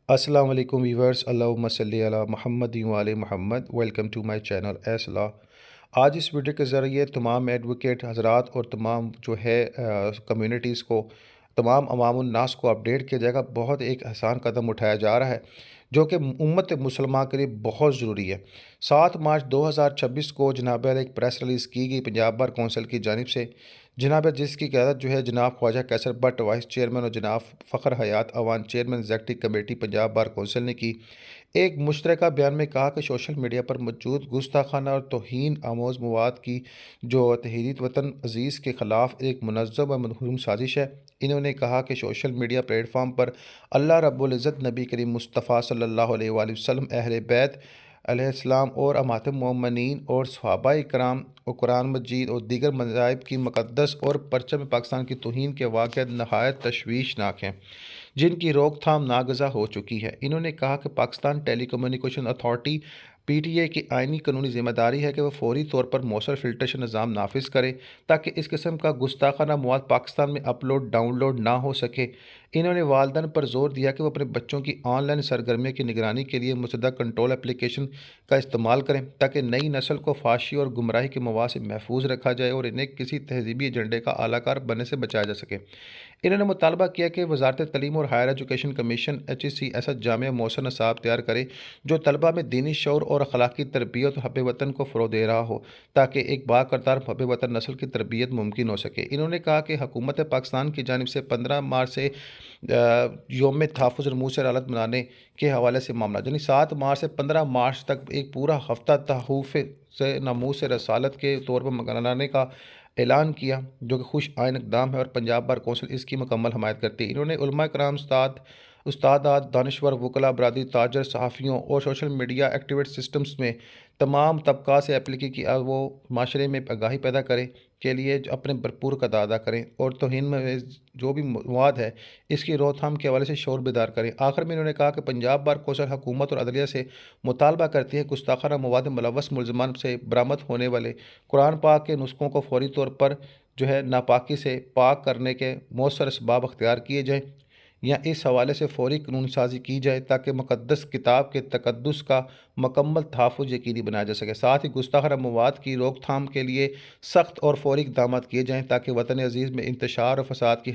السلام علیکم ویورز، اللہم صلی علی محمد و علی محمد۔ ویلکم ٹو مائی چینل ایس لا۔ آج اس ویڈیو کے ذریعے تمام ایڈوکیٹ حضرات اور تمام جو ہے کمیونٹیز کو، تمام عوام الناس کو اپڈیٹ کیا جائے گا۔ بہت ایک احسان قدم اٹھایا جا رہا ہے جو کہ امت مسلمہ کے لیے بہت ضروری ہے۔ 7 مارچ 2026 کو جناب ایک پریس ریلیز کی گئی پنجاب بار کونسل کی جانب سے، جناب جس کی قیادت جو ہے جناب خواجہ کیسر بٹ وائس چیئرمین اور جناب فخر حیات Awan chairman executive committee Punjab bar council نے کی۔ ایک مشترکہ بیان میں کہا کہ سوشل میڈیا پر موجود گستاخانہ اور توہین آموز مواد کی جو تحریک وطن عزیز کے خلاف ایک منظم و منظم سازش ہے۔ انہوں نے کہا کہ سوشل میڈیا پلیٹ فارم پر اللہ رب العزت، نبی کریم مصطفیٰ صلی اللہ علیہ وآلہ وسلم، اہل بیت علیہ السلام اور امہات المومنین اور صحابہ کرام اور قرآن مجید اور دیگر مذاہب کی مقدس اور پرچم پاکستان کی توہین کے واقعات نہایت تشویشناک ہیں، جن کی روک تھام ناگزیر ہو چکی ہے۔ انہوں نے کہا کہ Pakistan telecommunication authority P T A کی آئینی قانونی ذمہ داری ہے کہ وہ فوری طور پر مؤثر فلٹریشن نظام نافذ کرے تاکہ اس قسم کا گستاخانہ مواد پاکستان میں اپلوڈ ڈاؤن لوڈ نہ ہو سکے۔ انہوں نے والدین پر زور دیا کہ وہ اپنے بچوں کی آن لائن سرگرمیوں کی نگرانی کے لیے متعدد کنٹرول اپلیکیشن کا استعمال کریں تاکہ نئی نسل کو فحاشی اور گمراہی کے مواد سے محفوظ رکھا جائے اور انہیں کسی تہذیبی ایجنڈے کا اعلی کار بننے سے بچایا جا سکے۔ انہوں نے مطالبہ کیا کہ وزارت تعلیم اور ہائر ایجوکیشن کمیشن HEC جامع مؤثر نصاب تیار کرے جو طلبہ میں دینی شعور اور اخلاقی تربیت اور حب وطن کو فروغ دے رہا ہو تاکہ ایک باکردار حب وطن نسل کی تربیت ممکن ہو سکے۔ انہوں نے کہا کہ حکومت پاکستان کی جانب سے 15 مارچ سے یوم تحفظ رموز رسالت منانے کے حوالے سے معاملہ، یعنی 7 مارچ سے 15 مارچ تک ایک پورا ہفتہ تحفظ ناموس رسالت کے طور پر منانے کا اعلان کیا، جو کہ خوش آئین اقدام ہے اور پنجاب بار کونسل اس کی مکمل حمایت کرتی ہے۔ انہوں نے علماء کرام، استادات، دانشور، وکلاء برادری، تاجر، صحافیوں اور سوشل میڈیا ایکٹیویسٹ سسٹمز میں تمام طبقات سے اپیل کی کہ وہ معاشرے میں آگاہی پیدا کرے کے لیے اپنے بھرپور کردار ادا کریں اور توہین میں جو بھی مواد ہے اس کی روک تھام کے حوالے سے شعور بیدار کریں۔ آخر میں انہوں نے کہا کہ پنجاب بار کونسل حکومت اور عدلیہ سے مطالبہ کرتی ہے کہ گستاخانہ مواد ملوث ملزمان سے برآمد ہونے والے قرآن پاک کے نسخوں کو فوری طور پر جو ہے ناپاکی سے پاک کرنے کے مؤثر اسباب اختیار کیے جائیں یا اس حوالے سے فوری قانون سازی کی جائے تاکہ مقدس کتاب کے تقدس کا مکمل تحفظ یقینی بنایا جا سکے۔ ساتھ ہی گستاخانہ مواد کی روک تھام کے لیے سخت اور فوری اقدامات کیے جائیں تاکہ وطن عزیز میں انتشار اور فساد کی